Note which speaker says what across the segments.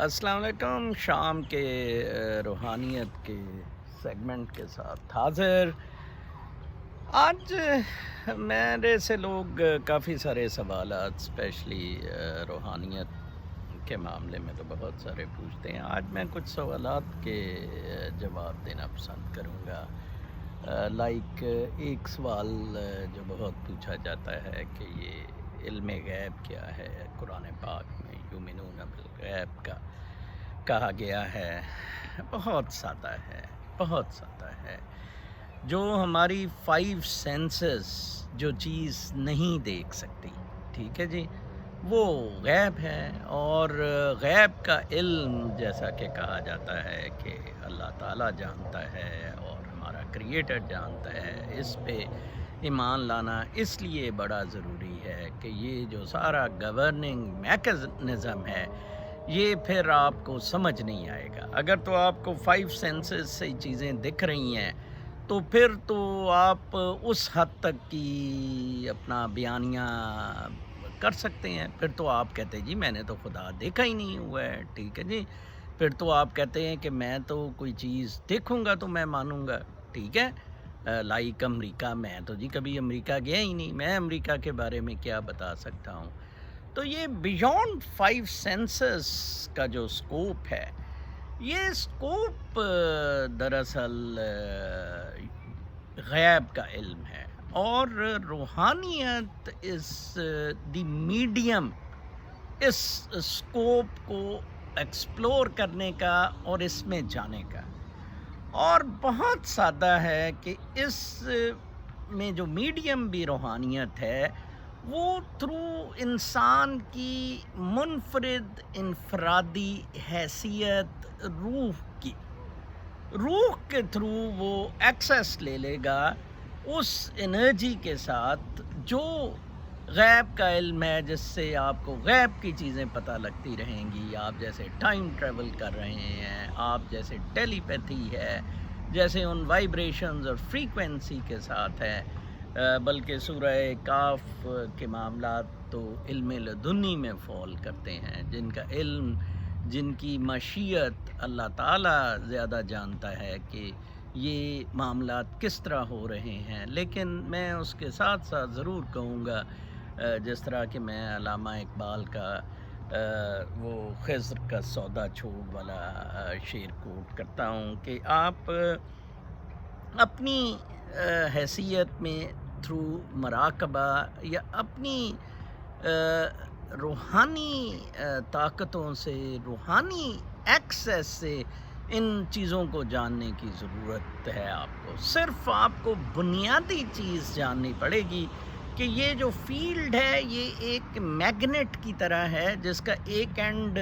Speaker 1: السلام علیکم. شام کے روحانیت کے سیگمنٹ کے ساتھ حاضر. آج میرے سے لوگ کافی سارے سوالات اسپیشلی روحانیت کے معاملے میں تو بہت سارے پوچھتے ہیں. آج میں کچھ سوالات کے جواب دینا پسند کروں گا. لائک ایک سوال جو بہت پوچھا جاتا ہے کہ یہ علم غیب کیا ہے. قرآن پاک میں یؤمنون بالغیب کا کہا گیا ہے. بہت سادہ ہے، بہت سادہ ہے. جو ہماری 5 سینسز جو چیز نہیں دیکھ سکتی، ٹھیک ہے جی، وہ غیب ہے. اور غیب کا علم جیسا کہ کہا جاتا ہے کہ اللہ تعالیٰ جانتا ہے اور ہمارا کریٹر جانتا ہے. اس پہ ایمان لانا اس لیے بڑا ضروری ہے کہ یہ جو سارا گورننگ میکانزم ہے یہ پھر آپ کو سمجھ نہیں آئے گا. اگر تو آپ کو 5 سینسز سے چیزیں دکھ رہی ہیں تو پھر تو آپ اس حد تک کی اپنا بیانیہ کر سکتے ہیں. پھر تو آپ کہتے ہیں جی میں نے تو خدا دیکھا ہی نہیں ہوا ہے، ٹھیک ہے جی. پھر تو آپ کہتے ہیں کہ میں تو کوئی چیز دیکھوں گا تو میں مانوں گا، ٹھیک ہے. لائک امریکہ، میں تو جی کبھی امریکہ گیا ہی نہیں، میں امریکہ کے بارے میں کیا بتا سکتا ہوں. تو یہ بیونڈ 5 سینسز کا جو اسکوپ ہے، یہ اسکوپ دراصل غیب کا علم ہے. اور روحانیت از دی میڈیم اس اسکوپ کو ایکسپلور کرنے کا اور اس میں جانے کا. اور بہت سادہ ہے کہ اس میں جو میڈیم بھی روحانیت ہے وہ تھرو انسان کی منفرد انفرادی حیثیت روح کے تھرو وہ ایکسیس لے لے گا اس انرجی کے ساتھ جو غیب کا علم ہے، جس سے آپ کو غیب کی چیزیں پتہ لگتی رہیں گی. آپ جیسے ٹائم ٹریول کر رہے ہیں، آپ جیسے ٹیلی پیتھی ہے، جیسے ان وائبریشنز اور فریکوینسی کے ساتھ ہے. بلکہ سورہ کاف کے معاملات تو علم لدنی میں فال کرتے ہیں، جن کا علم، جن کی مشیت اللہ تعالیٰ زیادہ جانتا ہے کہ یہ معاملات کس طرح ہو رہے ہیں. لیکن میں اس کے ساتھ ساتھ ضرور کہوں گا، جس طرح کہ میں علامہ اقبال کا وہ خضر کا سودا چھوڑ والا شعر کوٹ کرتا ہوں کہ آپ اپنی حیثیت میں تھرو مراقبہ یا اپنی روحانی طاقتوں سے، روحانی ایکسیس سے ان چیزوں کو جاننے کی ضرورت ہے. آپ کو صرف آپ کو بنیادی چیز جاننی پڑے گی کہ یہ جو فیلڈ ہے یہ ایک میگنیٹ کی طرح ہے، جس کا ایک اینڈ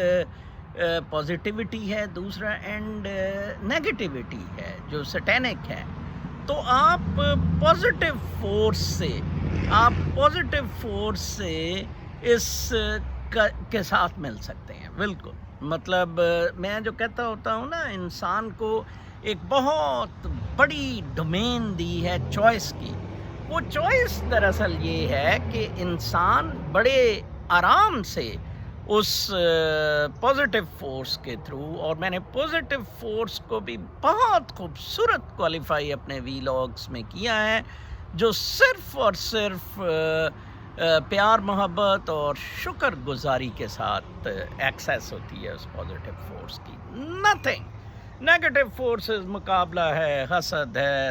Speaker 1: پازیٹیوٹی ہے، دوسرا اینڈ نیگیٹیوٹی ہے جو سٹینک ہے. تو آپ پازیٹیو فورس سے اس کے ساتھ مل سکتے ہیں. بالکل، مطلب میں جو کہتا ہوتا ہوں نا، انسان کو ایک بہت بڑی ڈومین دی ہے چوائس کی. وہ چوائس دراصل یہ ہے کہ انسان بڑے آرام سے اس پازیٹیو فورس کے تھرو، اور میں نے پازیٹیو فورس کو بھی بہت خوبصورت کوالیفائی اپنے ویلاگس میں کیا ہے، جو صرف اور صرف پیار محبت اور شکر گزاری کے ساتھ ایکسیس ہوتی ہے اس پازیٹیو فورس کی. نتھنگ. نیگیٹو فورسز مقابلہ ہے، حسد ہے،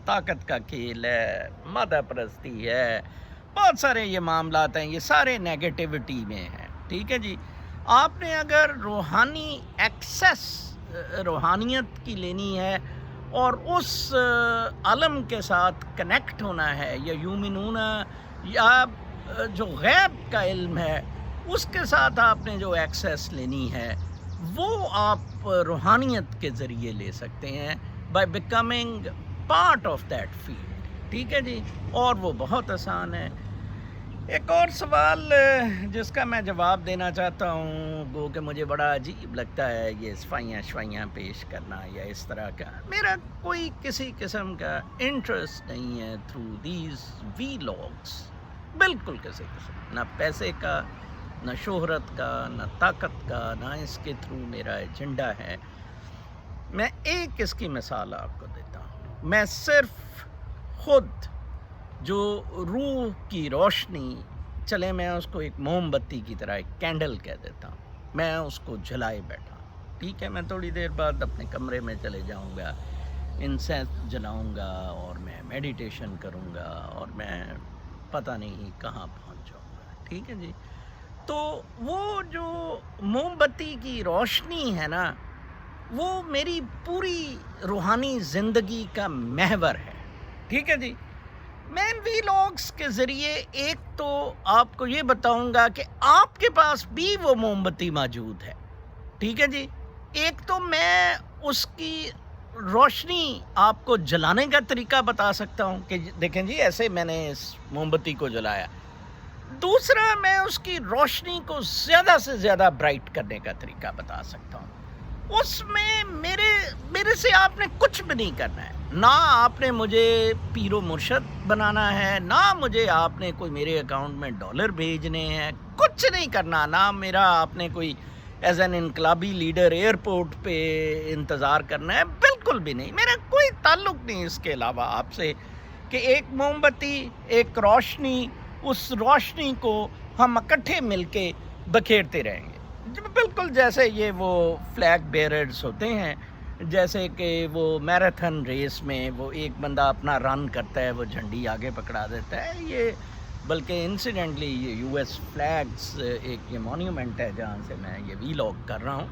Speaker 1: طاقت کا کھیل ہے، مادہ پرستی ہے، بہت سارے یہ معاملات ہیں، یہ سارے نیگیٹیوٹی میں ہیں، ٹھیک ہے جی. آپ نے اگر روحانی ایکسیس روحانیت کی لینی ہے اور اس عالم کے ساتھ کنیکٹ ہونا ہے، یا یومنون یا جو غیب کا علم ہے اس کے ساتھ آپ نے جو ایکسیس لینی ہے، وہ آپ روحانیت کے ذریعے لے سکتے ہیں by becoming part of that field, ٹھیک ہے جی. اور وہ بہت آسان ہے. ایک اور سوال جس کا میں جواب دینا چاہتا ہوں، گو کہ مجھے بڑا عجیب لگتا ہے یہ صفائیاں پیش کرنا یا اس طرح کا. میرا کوئی کسی قسم کا انٹرسٹ نہیں ہے تھرو دیز وی لاگس، بالکل کسی قسم، نہ پیسے کا، نہ شہرت کا، نہ طاقت کا، نہ اس کے تھرو میرا ایجنڈا ہے. میں ایک اس کی مثال آپ کو دیتا ہوں. میں صرف خود جو روح کی روشنی، چلے میں اس کو ایک موم بتی کی طرح ایک کینڈل کہہ دیتا ہوں، میں اس کو جلائے بیٹھا ہوں. ٹھیک ہے، میں تھوڑی دیر بعد اپنے کمرے میں چلے جاؤں گا، انسینس جلاؤں گا اور میں میڈیٹیشن کروں گا اور میں پتہ نہیں کہاں پہنچ جاؤں گا. ٹھیک ہے جی. تو وہ جو موم بتی کی روشنی ہے نا، وہ میری پوری روحانی زندگی کا محور ہے. ٹھیک ہے جی. میں ویلاگس کے ذریعے ایک تو آپ کو یہ بتاؤں گا کہ آپ کے پاس بھی وہ موم بتی موجود ہے. ٹھیک ہے جی. ایک تو میں اس کی روشنی آپ کو جلانے کا طریقہ بتا سکتا ہوں کہ دیکھیں جی ایسے میں نے اس موم بتی کو جلایا. دوسرا میں اس کی روشنی کو زیادہ سے زیادہ برائٹ کرنے کا طریقہ بتا سکتا ہوں. اس میں میرے سے آپ نے کچھ بھی نہیں کرنا ہے. نہ آپ نے مجھے پیر و مرشد بنانا ہے، نہ مجھے آپ نے کوئی میرے اکاؤنٹ میں ڈالر بھیجنے ہیں، کچھ نہیں کرنا. نہ میرا آپ نے کوئی ایز این انقلابی لیڈر ایئرپورٹ پہ انتظار کرنا ہے، بالکل بھی نہیں. میرا کوئی تعلق نہیں اس کے علاوہ آپ سے کہ ایک موم بتی، ایک روشنی، اس روشنی کو ہم اکٹھے مل کے بکھیرتے رہیں گے. بالکل جیسے یہ وہ فلیگ بیئررز ہوتے ہیں، جیسے کہ وہ میراتھن ریس میں وہ ایک بندہ اپنا رن کرتا ہے، وہ جھنڈی آگے پکڑا دیتا ہے. یہ بلکہ انسیڈنٹلی یہ یو ایس فلیگز ایک یہ مونیومنٹ ہے جہاں سے میں یہ ویلاگ کر رہا ہوں،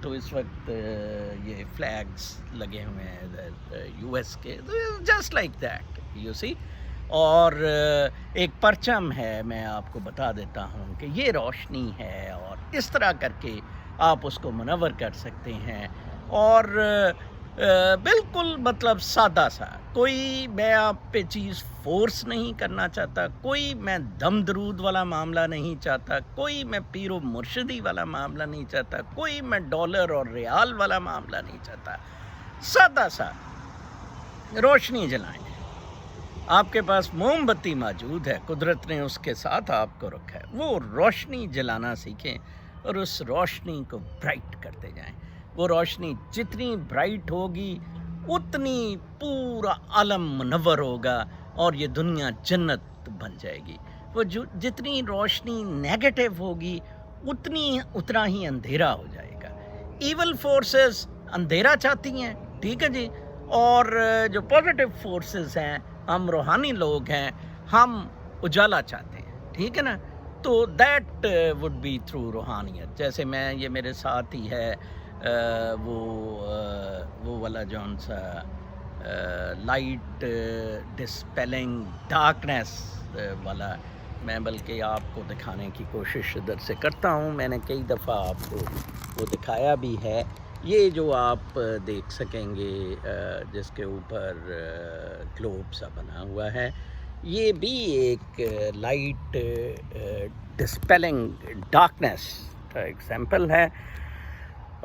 Speaker 1: تو اس وقت یہ فلیگز لگے ہوئے ہیں یو ایس کے، جسٹ لائک دیٹ یو سی. اور ایک پرچم ہے، میں آپ کو بتا دیتا ہوں کہ یہ روشنی ہے اور اس طرح کر کے آپ اس کو منور کر سکتے ہیں. اور بالکل مطلب سادہ سا، کوئی میں آپ پہ چیز فورس نہیں کرنا چاہتا، کوئی میں دم درود والا معاملہ نہیں چاہتا، کوئی میں پیر و مرشدی والا معاملہ نہیں چاہتا، کوئی میں ڈالر اور ریال والا معاملہ نہیں چاہتا. سادہ سا روشنی جلائیں. آپ کے پاس موم بتی موجود ہے، قدرت نے اس کے ساتھ آپ کو رکھا ہے، وہ روشنی جلانا سیکھیں اور اس روشنی کو برائٹ کرتے جائیں. وہ روشنی جتنی برائٹ ہوگی اتنی پورا عالم منور ہوگا اور یہ دنیا جنت بن جائے گی. وہ جتنی روشنی نیگیٹو ہوگی اتنا ہی اندھیرا ہو جائے گا. ایول فورسز اندھیرا چاہتی ہیں، ٹھیک ہے جی، اور جو پازیٹیو فورسز ہیں، ہم روحانی لوگ ہیں، ہم اجالا چاہتے ہیں. ٹھیک ہے نا. تو دیٹ وڈ بی تھرو روحانیت. جیسے میں یہ میرے ساتھ ہی ہے وہ والا جون سا لائٹ ڈسپیلنگ ڈارکنیس والا، میں بلکہ آپ کو دکھانے کی کوشش ادھر سے کرتا ہوں. میں نے کئی دفعہ آپ کو وہ دکھایا بھی ہے. یہ جو آپ دیکھ سکیں گے جس کے اوپر گلوب سا بنا ہوا ہے، یہ بھی ایک لائٹ ڈسپیلنگ ڈارکنیس کا ایگزامپل ہے.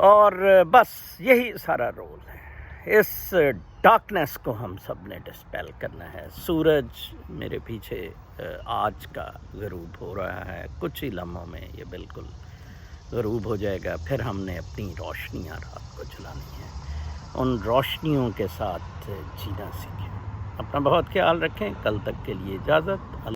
Speaker 1: اور بس یہی سارا رول ہے. اس ڈارکنیس کو ہم سب نے ڈسپیل کرنا ہے. سورج میرے پیچھے آج کا غروب ہو رہا ہے، کچھ ہی لمحوں میں یہ بالکل غروب ہو جائے گا. پھر ہم نے اپنی روشنیاں رات کو جلانی ہیں. ان روشنیوں کے ساتھ جینا سیکھیں. اپنا بہت خیال رکھیں. کل تک کے لیے اجازت.